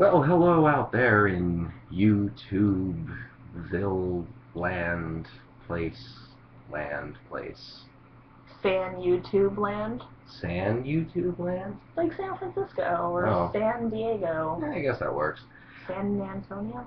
Well, hello out there in YouTubeville land place. San YouTube land, San YouTube land? like San Francisco or Oh, San Diego, I guess that works. San Antonio.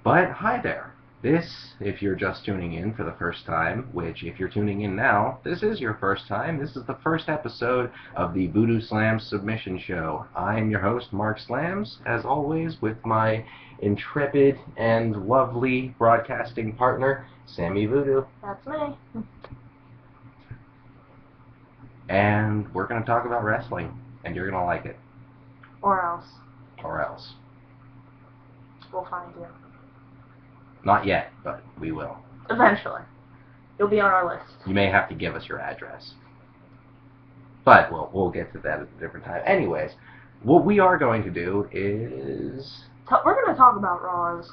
But hi there. This, if you're just tuning in for the first time, which if you're tuning in now, this is your first time. This is the first episode of the Voodoo Slams Submission Show. I'm your host, Mark Slams, as always, with my intrepid and lovely broadcasting partner, Sammy Voodoo. That's me. And we're going to talk about wrestling, and you're going to like it. Or else. Or else. We'll find you. Not yet, but we will. Eventually. You'll be on our list. You may have to give us your address. But we'll get to that at a different time. Anyways, what we are going to do is... We're going to talk about Raw's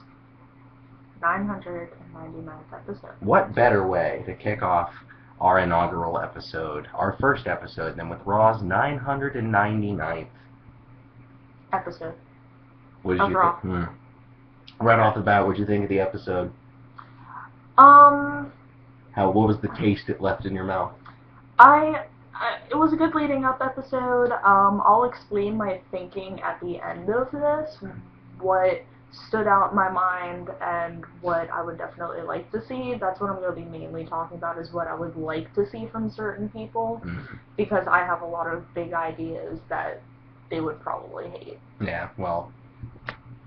999th episode. What better way to kick off our inaugural episode, our first episode, than with Raw's 999th Episode. What did of you Raw. think? Right off the bat, what did you think of the episode? What was the taste it left in your mouth? It was a good leading up episode. I'll explain my thinking at the end of this, what stood out in my mind and what I would definitely like to see. That's what I'm going to be mainly talking about, is what I would like to see from certain people, because I have a lot of big ideas that they would probably hate. Yeah, well,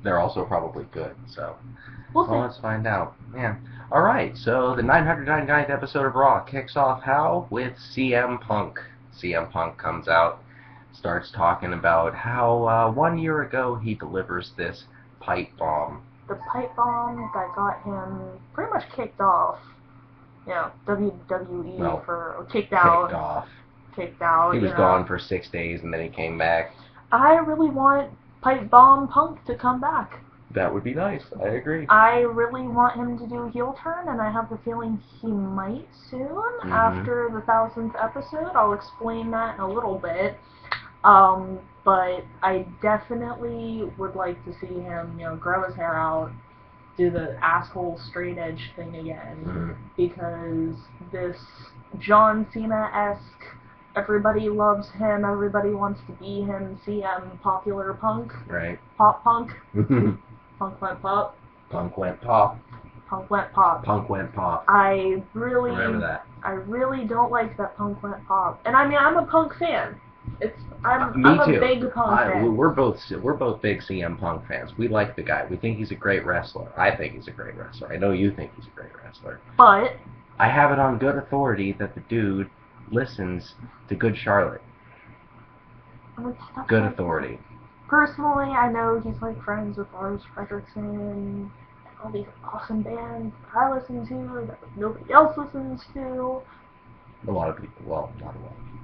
they're also probably good, so We'll see. let's find out. Yeah. Alright, so the 999th episode of Raw kicks off how? With CM Punk. CM Punk comes out, starts talking about how 1 year ago he delivers this pipe bomb. The pipe bomb that got him pretty much kicked off. WWE kicked out. Kicked out. He was gone for 6 days and then he came back. I really want Pipe Bomb Punk to come back. That would be nice. I agree. I really want him to do a heel turn, and I have the feeling he might soon after the 1000th episode. I'll explain that in a little bit. But I definitely would like to see him, grow his hair out, do the asshole straight edge thing again, because this John Cena-esque, everybody loves him, everybody wants to be him, CM Popular Punk. Right. Pop Punk. Punk went pop. Punk went pop. Punk went pop. Punk went pop. Remember that. I really don't like that Punk went pop. And I mean, I'm a Punk fan. I'm Me a too. big Punk fan. We're both big CM Punk fans. We like the guy. We think he's a great wrestler. I think he's a great wrestler. I know you think he's a great wrestler. But I have it on good authority that the dude listens to Good Charlotte. Good authority. Personally, I know he's like friends with Lars Frederiksen and all these awesome bands I listen to that nobody else listens to. A lot of people. Well, not a lot of people.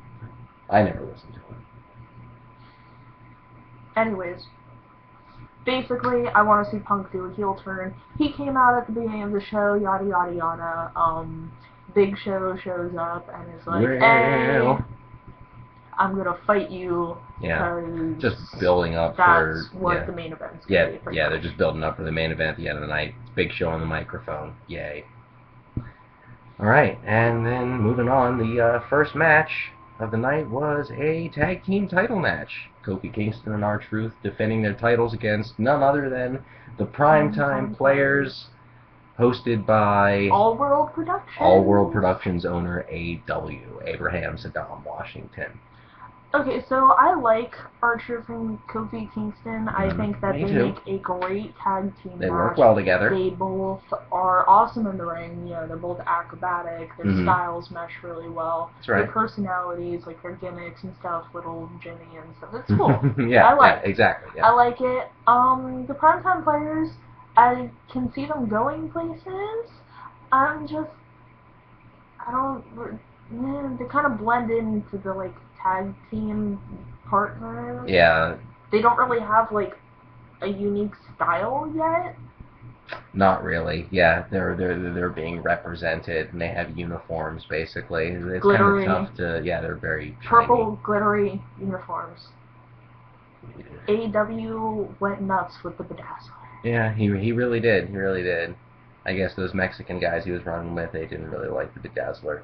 I never listened to him. Anyways, basically, I want to see Punk do a heel turn. He came out at the beginning of the show, yada yada yada. Big Show shows up and is like, "Hey, I'm gonna fight you." Yeah, just building up that's what the main event's gonna be. Yeah, they're just building up for the main event at the end of the night. Big Show on the microphone. Yay. Alright, and then moving on, the first match of the night was a tag team title match. Kofi Kingston and R-Truth defending their titles against none other than the Primetime Players, hosted by All World Productions. All World Productions owner A.W., Abraham Saddam Washington. Okay, so I like R-Truth and Kofi Kingston. I think that they make a great tag team. They work well together. They both are awesome in the ring. They're both acrobatic. Their styles mesh really well. That's right. Their personalities, like their gimmicks and stuff, little Jimmy and stuff. It's cool. Exactly. Yeah. I like it. The Primetime Players, I can see them going places. They kind of blend into the tag team partners. Yeah. They don't really have a unique style yet. Not really. Yeah, they're being represented and they have uniforms basically. It's glittery. Kind of tough to. Yeah, they're very purple shiny. Glittery uniforms. AEW went nuts with the Bedazzler. Yeah, he really did. He really did. I guess those Mexican guys he was running with, they didn't really like the Bedazzler.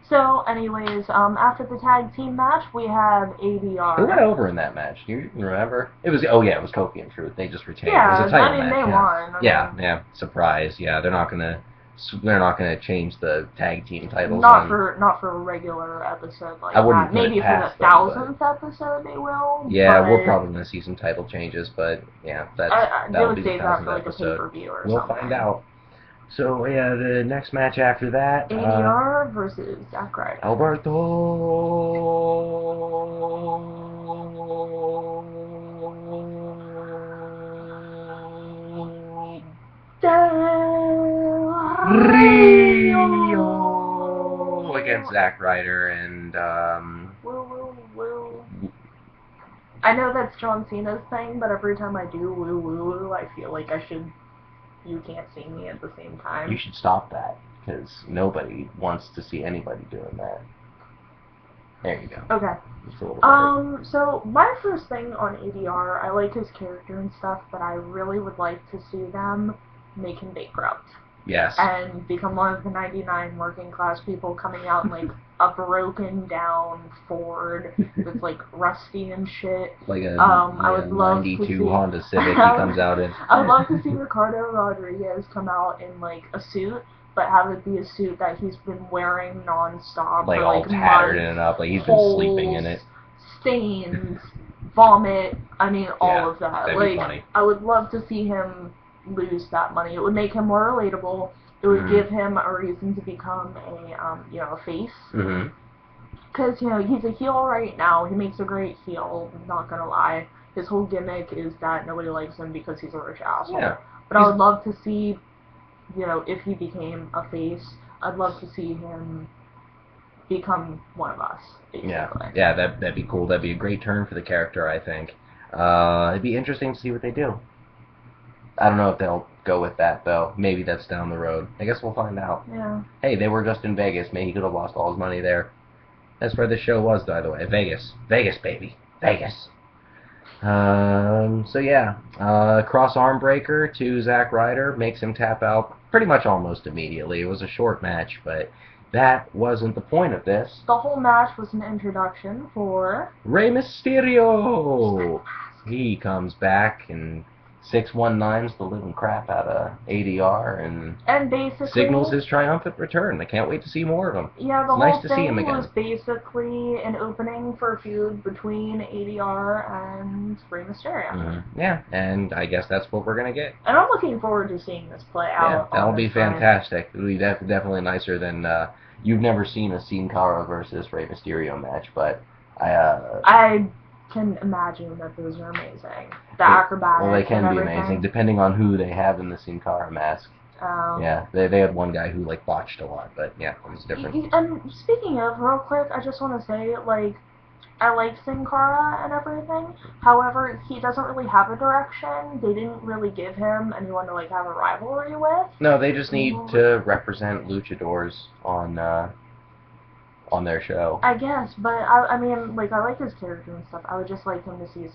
So, anyways, after the tag team match, we have ADR. Who went over in that match? Do you remember? It was Kofi and Truth. They just retained. Yeah, it was a title match. they won. Yeah. Surprise. Yeah, they're not gonna change the tag team titles. Not for a regular episode like I wouldn't that. Maybe for the 1000th episode they will. Yeah, we're probably gonna see some title changes, but yeah, that'll be the 1000th episode. We'll find out. So yeah, the next match after that, ADR versus Zack Ryder. Alberto Rio against Zack Ryder and Woo. I know that's John Cena's thing, but every time I do woo, I feel like I should. You can't see me at the same time. You should stop that, because nobody wants to see anybody doing that. There you go. Okay. So my first thing on ADR, I like his character and stuff, but I really would like to see them make him bankrupt. Yes. And become one of the 99 working class people coming out in like a broken down Ford that's like rusty and shit. Like a I would love 92 to see, Honda Civic he comes out in. I would love to see Ricardo Rodriguez come out in like a suit, but have it be a suit that he's been wearing non-stop like for all like tattered months, and up, like he's holes, been sleeping in it. Stains, vomit, I mean all of that. That'd like be funny. I would love to see him lose that money. It would make him more relatable. It would give him a reason to become a face. Because, he's a heel right now. He makes a great heel, not gonna lie. His whole gimmick is that nobody likes him because he's a rich asshole. Yeah. But I would love to see, if he became a face, I'd love to see him become one of us, basically. Yeah, that'd be cool. That'd be a great turn for the character, I think. It'd be interesting to see what they do. I don't know if they'll go with that, though. Maybe that's down the road. I guess we'll find out. Yeah. Hey, they were just in Vegas. Maybe he could have lost all his money there. That's where the show was, by the way. Vegas. Vegas, baby. Vegas. So yeah. Cross arm breaker to Zack Ryder. Makes him tap out pretty much almost immediately. It was a short match, but that wasn't the point of this. The whole match was an introduction for Rey Mysterio. He comes back and 619's the living crap out of ADR and basically signals his triumphant return. I can't wait to see more of him. Yeah, the it's whole nice to see him thing again. was basically an opening for a feud between ADR and Rey Mysterio. Yeah, and I guess that's what we're going to get. And I'm looking forward to seeing this play out. Yeah, that'll be fantastic. It'll be definitely nicer than... you've never seen a Sin Cara versus Rey Mysterio match, but I can imagine that those are amazing. The acrobatics. Well, they can be amazing, depending on who they have in the Sin Cara mask. Yeah, they had one guy who like botched a lot, but yeah, it was different. And speaking of, real quick, I just want to say, like, I like Sin Cara and everything. However, he doesn't really have a direction. They didn't really give him anyone to like have a rivalry with. No, they just need to represent luchadors on their show. I guess, but I mean, like, I like his character and stuff. I would just like him to see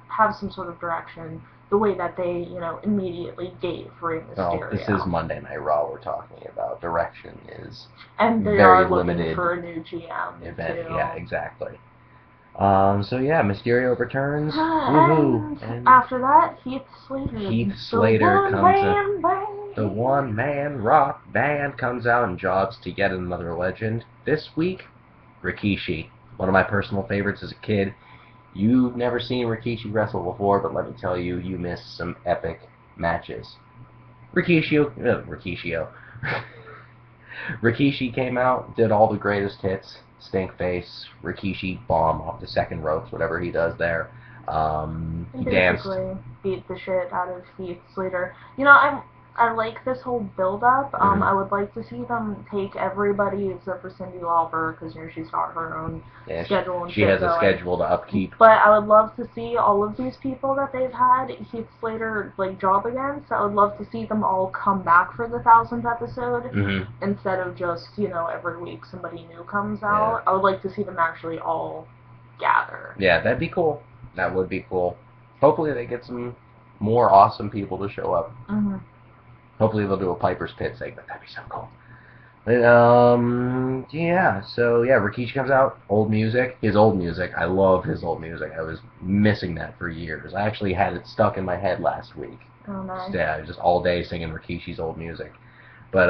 have some sort of direction, the way that they, immediately gave Rey Mysterio. Oh, this is Monday Night Raw we're talking about. Direction is and they very are limited for a new GM event. Too. Yeah, exactly. So yeah, Mysterio returns. And after that, Heath Slater comes out. The one-man rock band comes out and jobs to yet another legend. This week, Rikishi. One of my personal favorites as a kid. You've never seen Rikishi wrestle before, but let me tell you, you missed some epic matches. Rikishi came out, did all the greatest hits. Stink face, Rikishi, bomb off the second ropes, whatever he does there. He danced. Beat the shit out of Heath Slater. I like this whole build-up. I would like to see them take everybody except for Cyndi Lauper, because she's got her own schedule and she has a schedule to upkeep. But I would love to see all of these people that they've had Heath Slater job against. I would love to see them all come back for the 1000th episode instead of just every week somebody new comes out. I would like to see them actually all gather. Yeah, that'd be cool. That would be cool. Hopefully they get some more awesome people to show up. Mm-hmm. Hopefully they'll do a Piper's Pit segment. That'd be so cool. But, yeah. So, yeah, Rikishi comes out. Old music. His old music. I love his old music. I was missing that for years. I actually had it stuck in my head last week. Oh, nice. Yeah, just all day singing Rikishi's old music. But,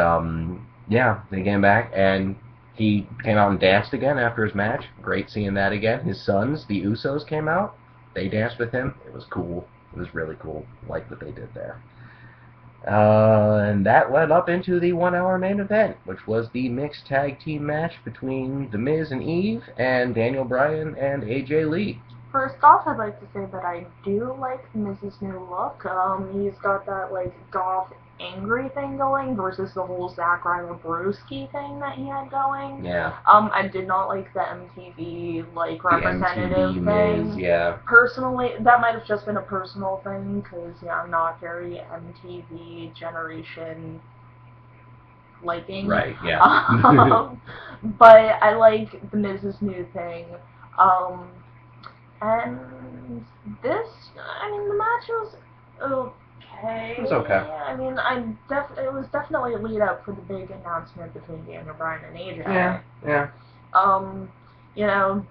yeah, they came back, and he came out and danced again after his match. Great seeing that again. His sons, the Usos, came out. They danced with him. It was cool. It was really cool. I liked what they did there. And that led up into the 1 hour main event, which was the mixed tag team match between The Miz and Eve and Daniel Bryan and AJ Lee. First off, I'd like to say that I do like Miz's new look. He's got that, like, goth angry thing going versus the whole Zack Ryder Brewski thing that he had going. Yeah. I did not like the MTV, like, representative the MTV thing. Miz, yeah. Personally, that might have just been a personal thing, because, yeah, I'm not very MTV generation liking. Right, yeah. But I like the Miz's new thing. And this, I mean, the match was okay. It was okay. I mean, it was definitely a lead up for the big announcement between Daniel Bryan and AJ. Yeah, yeah. You know,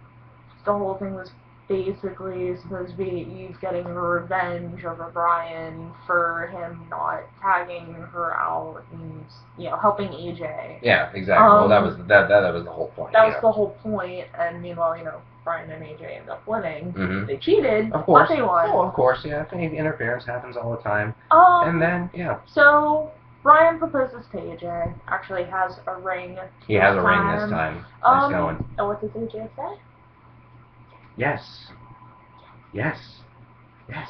the whole thing was basically supposed to be Eve getting her revenge over Bryan for him not tagging her out and, you know, helping AJ. Yeah, exactly. Well, that was the whole point. That was the whole point, and meanwhile, you know, Bryan and AJ end up winning. Mm-hmm. They cheated, of course. but they won. Oh, of course, yeah. Interference happens all the time. And then, yeah. So, Bryan proposes to AJ, actually has a ring. He has a ring this time. Nice going. And what does AJ say? Yes. Yes. Yes.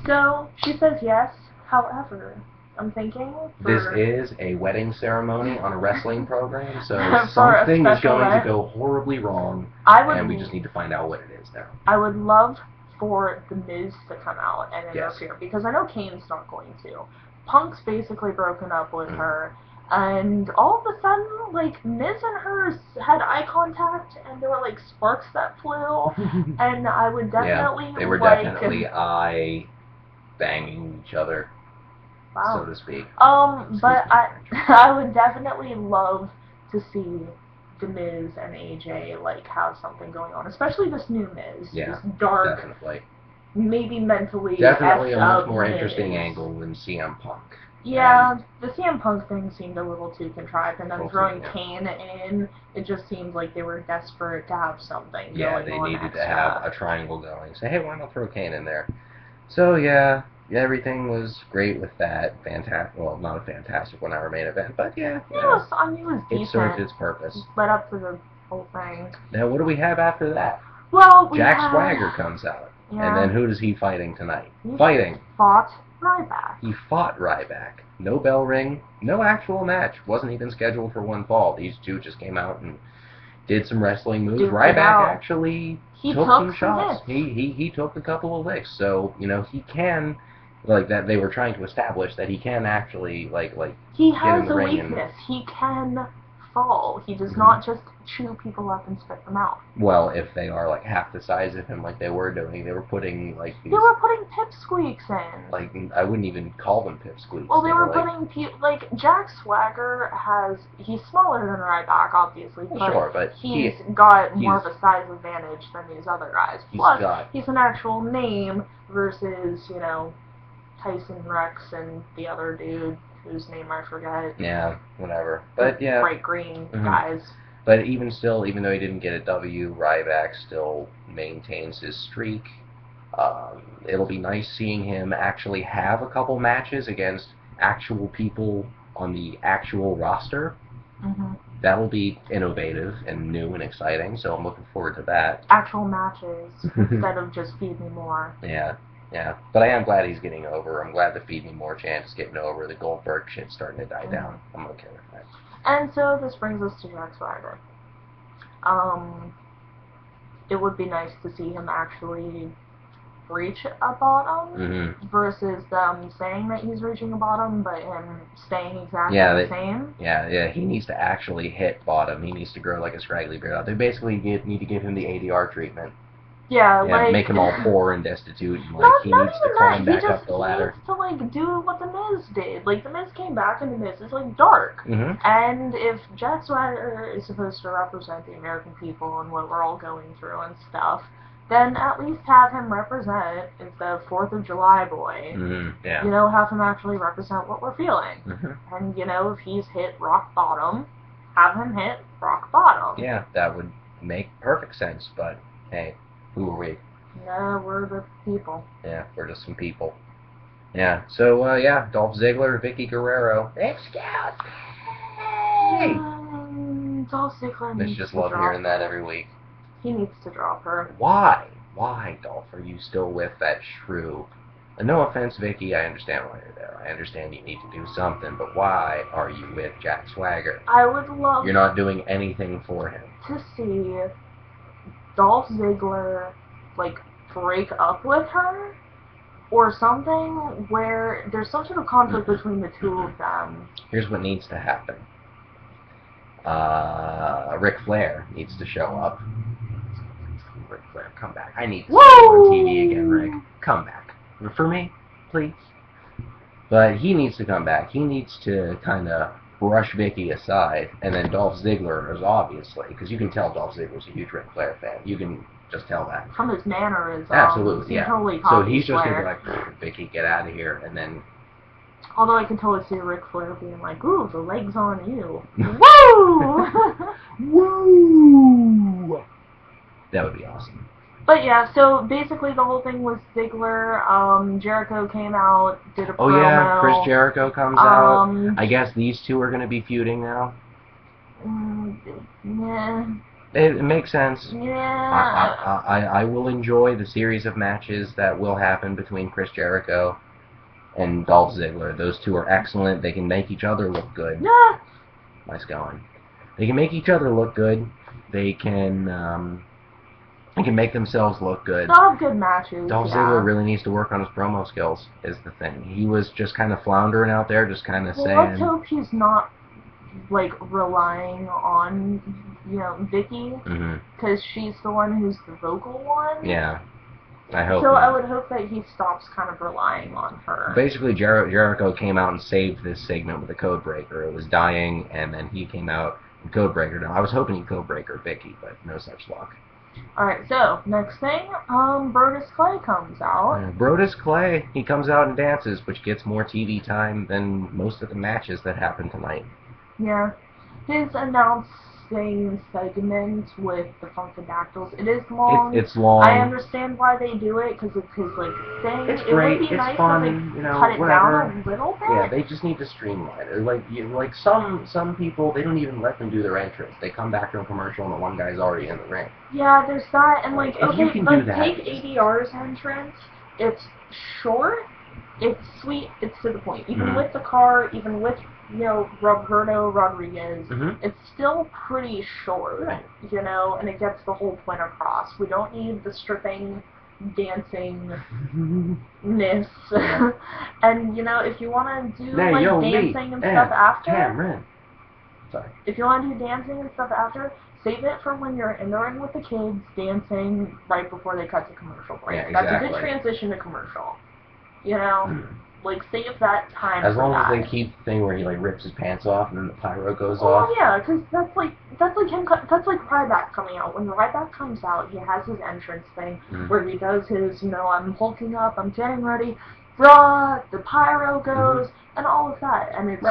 So, she says yes, however, I'm thinking this is a wedding ceremony on a wrestling program, so for something is going to go horribly wrong, and we just need to find out what it is now. I would love for The Miz to come out and interfere, because I know Kane's not going to. Punk's basically broken up with her, and all of a sudden, like, Miz and her had eye contact, and there were, like, sparks that flew, and I would definitely, yeah, they were definitely eye-banging each other. Wow. So to speak. But I would definitely love to see The Miz and AJ, like, have something going on, especially this new Miz. Yeah, this dark, definitely. Maybe mentally definitely a much more Miz. Interesting angle than CM Punk. Yeah, the CM Punk thing seemed a little too contrived, and then throwing yeah. Kane in, it just seemed like they were desperate to have something yeah, going on. Yeah, they needed to have a triangle going. Say, hey, why not throw Kane in there? So, yeah. Yeah, everything was great with that. Fantastic. Well, not a fantastic 1 hour main event, but yeah. Yeah, it was decent. It served its purpose. Led up to the whole thing. Now, what do we have after that? Well, Jack Swagger comes out. Yeah. And then who is he fighting tonight? He fought Ryback. He fought Ryback. No bell ring. No actual match. Wasn't even scheduled for one fall. These two just came out and did some wrestling moves. Ryback actually took some shots. He took a couple of licks. So, you know, he can... Like that, they were trying to establish that he can actually he get has in the a ring weakness. He can fall. He does not just chew people up and spit them out. Well, if they are like half the size of him, like they were doing, they were putting like these, they were putting pipsqueaks in. Like I wouldn't even call them pipsqueaks. Well, they were putting like Jack Swagger he's smaller than Ryback, obviously, but sure, but he's got more of a size advantage than these other guys. Plus, he's an actual name versus, you know, Tyson Rex and the other dude whose name I forget. Yeah, whatever. But yeah, bright green guys. But even still, even though he didn't get a W, Ryback still maintains his streak. It'll be nice seeing him actually have a couple matches against actual people on the actual roster. That'll be innovative and new and exciting, so I'm looking forward to that. Actual matches instead of just feed me more. Yeah. Yeah, but I am glad he's getting over. I'm glad the Feed Me More chant is getting over. The Goldberg shit's starting to die down. I'm okay with that. And so this brings us to Jack Swagger. It would be nice to see him actually reach a bottom versus them saying that he's reaching a bottom, but him staying exactly the same. Yeah, he needs to actually hit bottom. He needs to grow like a scraggly beard out. They basically need to give him the ADR treatment. Yeah, Yeah, like make him all poor and destitute, and like not he not needs to even that. climb back up the He ladder. needs to like do what the Miz did. Like the Miz came back, and the Miz is like dark. Mm-hmm. And if Jack Swagger is supposed to represent the American people and what we're all going through and stuff, then at least have him represent instead of 4th of July boy. Mm-hmm. Yeah. You know, have him actually represent what we're feeling. Mm-hmm. And you know, if he's hit rock bottom, have him hit rock bottom. Yeah, that would make perfect sense. But hey, who are we? Yeah, we're the people. Yeah, we're just some people. Yeah. So yeah, Dolph Ziggler, Vicky Guerrero. Excuse me. Dolph Ziggler I needs just to love drop hearing that her. every week. He needs to drop her. Why? Why, Dolph, are you still with that shrew? And no offense, Vicky, I understand why you're there. I understand you need to do something, but why are you with Jack Swagger? I would love You're not doing anything for him. to see Dolph Ziggler, like, break up with her, or something where there's some sort of conflict between the two of them. Here's what needs to happen. Ric Flair needs to show up. Ric Flair, come back. I need to see you on TV again, Rick. Come back. For me, please. But he needs to come back. He needs to kind of brush Vicky aside, and then Dolph Ziggler is obviously, because you can tell Dolph Ziggler's a huge Ric Flair fan. You can just tell that. From his mannerisms. Absolutely, yeah. Totally So he's just Flair. going to be like, Vicky, get out of here, and then... Although I can totally see Ric Flair being like, ooh, the leg's on you. Woo! Woo! That would be awesome. But yeah, so basically the whole thing was Ziggler, Jericho came out, did a promo. Oh yeah, Chris Jericho comes out. I guess these two are going to be feuding now. Yeah. It makes sense. Yeah. I will enjoy the series of matches that will happen between Chris Jericho and Dolph Ziggler. Those two are excellent. They can make each other look good. Yeah. Nice going. They can make each other look good. They can make themselves look good. They'll have good matches. Dolph Ziggler really needs to work on his promo skills, is the thing. He was just kind of floundering out there, just kind of saying... Let's hope he's not, like, relying on, you know, Vicky, because she's the one who's the vocal one. Yeah, I hope So not. I would hope that he stops kind of relying on her. Basically, Jericho came out and saved this segment with a code breaker. It was dying, and then he came out and code breaker. Now, I was hoping he'd code breaker Vicky, but no such luck. Alright, so, next thing, Brodus Clay comes out. Brodus Clay, he comes out and dances, which gets more TV time than most of the matches that happen tonight. Yeah. His announcing segment with the Funkadactyls, it is long. It's long. I understand why they do it, because it's his, like, thing. It's great, It would be it's nice fun, if they you know, cut it whatever. down a little bit. Yeah, they just need to streamline it. Like some people, they don't even let them do their entrance. They come back from commercial and the one guy's already in the ring. Yeah, there's that, and like, If okay, you can like, do that, take ADR's entrance, it's short, it's sweet, it's to the point. Even with the car, even with, you know, Roberto Rodriguez, it's still pretty short, you know, and it gets the whole point across. We don't need the stripping, dancing-ness. And, you know, if you want to do, like, dancing and stuff after... Cameron. Sorry. If you want to do dancing and stuff after, save it for when you're in the ring with the kids dancing right before they cut to commercial break. Yeah, exactly. That's a good transition to commercial. You know? Like, save that time As for long that. as they keep the thing where he, like, rips his pants off and then the pyro goes Oh, off. yeah, because that's like Ryback coming out. When Ryback comes out, he has his entrance thing where he does his, you know, I'm hulking up, I'm getting ready, Raw, the pyro goes, and all of that. And it's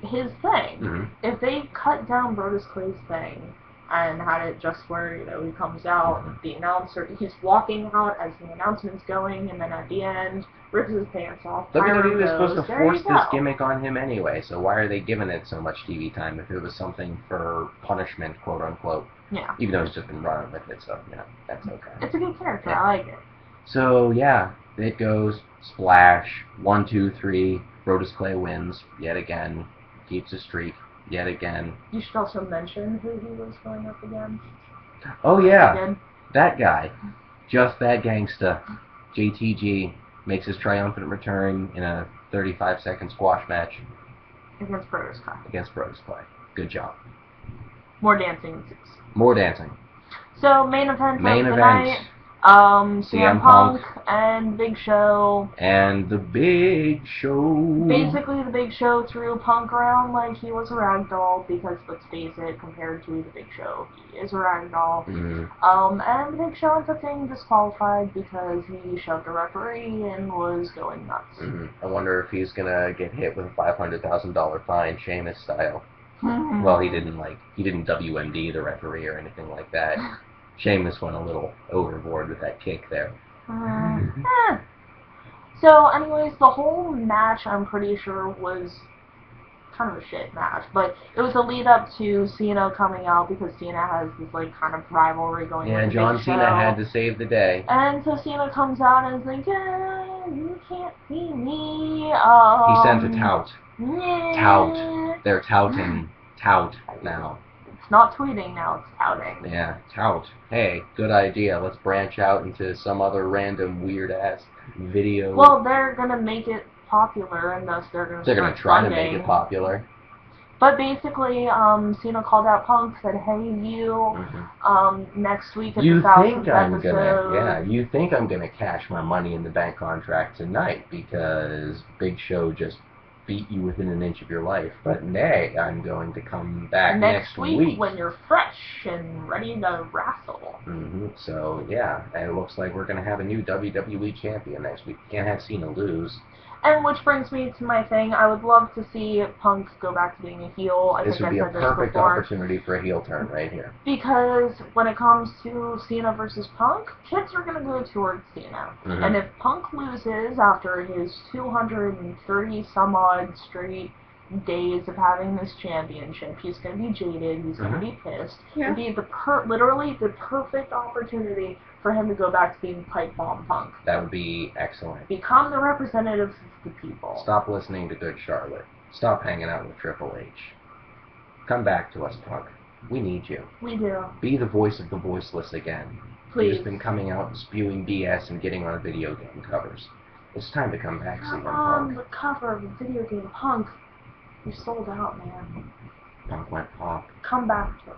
his thing. If they cut down Brodus Clay's thing and had it just where, you know, he comes out, the announcer, he's walking out as the announcement's going, and then at the end, rips his pants off, WWE was supposed to force this gimmick on him anyway, so why are they giving it so much TV time if it was something for punishment, quote-unquote? Yeah. Even though he's just been running with it, so, you know, that's okay. It's a good character, I like it. So, yeah, it goes, splash, 1, 2, 3, Brodus Clay wins, yet again, keeps his streak, yet again. You should also mention who he was going up against. Oh, yeah, that guy. Just that gangsta. JTG makes his triumphant return in a 35-second squash match. Against Brodus Clay. Against Brodus Clay. Good job. More dancing ensues. More dancing. So, main event of the night. CM Punk and Big Show. And the Big Show. Basically, the Big Show threw Punk around like he was a ragdoll, because let's face it, compared to the Big Show, he is a ragdoll. And the Big Show ends up getting disqualified because he shoved a referee and was going nuts. I wonder if he's gonna get hit with a $500,000 fine, Sheamus style. Well, he didn't WMD the referee or anything like that. Sheamus went a little overboard with that kick there. So, anyways, the whole match, I'm pretty sure, was kind of a shit match, but it was a lead up to Cena coming out, because Cena has this, like, kind of rivalry going with the Big Show. John Cena had to save the day. And so Cena comes out and is like, yeah, you can't see me. He sends a tout. Yeah. Tout. They're touting. Tout now. It's not tweeting now, it's touting. Yeah, tout. Hey, good idea. Let's branch out into some other random weird-ass video. Well, they're gonna make it popular, and thus they're gonna try to make it popular. But basically, Cena called out Punk, said, "Hey, you, next week at the 1000th episode." You think I'm gonna cash my Money in the Bank contract tonight because Big Show just beat you within an inch of your life, but nay, I'm going to come back next week when you're fresh and ready to wrestle. So yeah, and it looks like we're going to have a new WWE champion next week. Can't have Cena lose. And which brings me to my thing. I would love to see Punk go back to being a heel. This would be a perfect opportunity for a heel turn right here. Because when it comes to Cena versus Punk, kids are going to go towards Cena. And if Punk loses after his 230 some odd straight days of having this championship, he's going to be jaded, he's going to be pissed. It would be literally the perfect opportunity for him to go back to being Pipe Bomb Punk. That would be excellent. Become the representative of the people. Stop listening to Good Charlotte. Stop hanging out with Triple H. Come back to us, Punk. We need you. We do. Be the voice of the voiceless again. Please. You've just been coming out and spewing BS and getting on video game covers. It's time to come back, CM Punk. On the cover of a video game, Punk. You sold out, man. Punk went pop. Come back to us.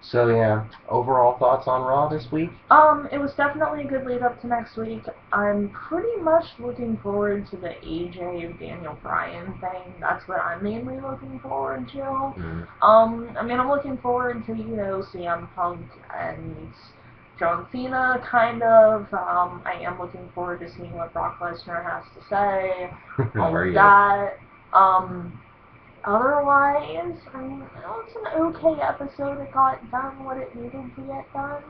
So yeah, overall thoughts on Raw this week? It was definitely a good lead up to next week. I'm pretty much looking forward to the AJ Daniel Bryan thing. That's what I'm mainly looking forward to. I mean, I'm looking forward to, CM Punk and John Cena, kind of. I am looking forward to seeing what Brock Lesnar has to say. That. Otherwise, I mean, it was an okay episode. It got done what it needed to get done.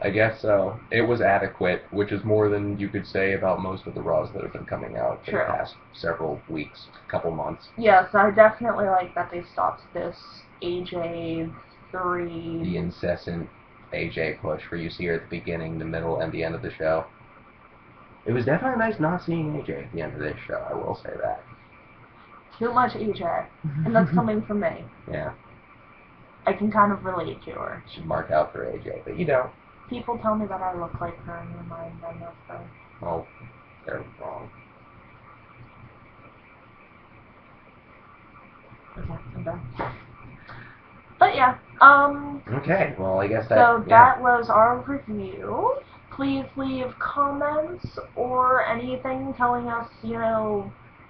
I guess so. It was adequate, which is more than you could say about most of the Raws that have been coming out for the past several weeks, couple months. Yes, I definitely like that they stopped this AJ 3. The incessant AJ push where you see her at the beginning, the middle, and the end of the show. It was definitely nice not seeing AJ at the end of this show, I will say that. Too much AJ, and that's coming from me. Yeah. I can kind of relate to her. You should mark out for AJ, but you don't. People tell me that I look like her in their mind, and that's fine. Well, they're wrong. Okay, I'm done. But yeah, okay, well, I guess that... So that was our review. Please leave comments or anything telling us,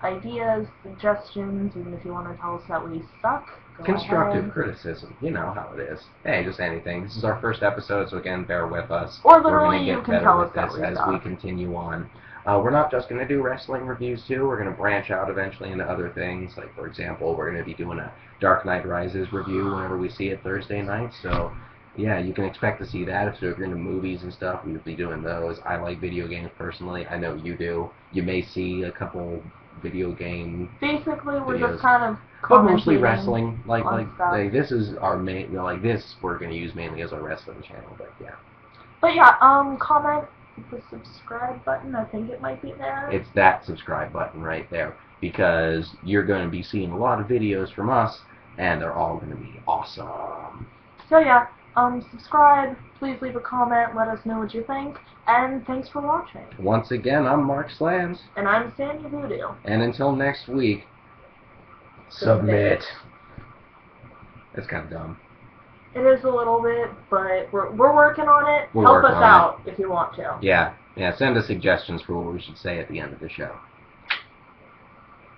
ideas, suggestions, even if you want to tell us that we suck. Constructive criticism, you know how it is. Hey, just anything. This is our first episode, so again, bear with us. Or literally, you can tell us that we suck. As we continue on. We're not just going to do wrestling reviews, too. We're going to branch out eventually into other things. Like, for example, we're going to be doing a Dark Knight Rises review whenever we see it Thursday night, so... yeah, you can expect to see that. So if you're into movies and stuff, we would be doing those. I like video games personally. I know you do. You may see a couple video game Basically, we're videos. just kind of but mostly wrestling. Like this is our main. This we're going to use mainly as our wrestling channel. But yeah. But yeah, comment the subscribe button. I think it might be there. It's that subscribe button right there, because you're going to be seeing a lot of videos from us, and they're all going to be awesome. So yeah. Subscribe, please leave a comment, let us know what you think, and thanks for watching. Once again, I'm Mark Slams. And I'm Sandy Voodoo. And until next week, submit. That's kind of dumb. It is a little bit, but we're working on it. We're Help working us on out if you want to. Yeah, send us suggestions for what we should say at the end of the show.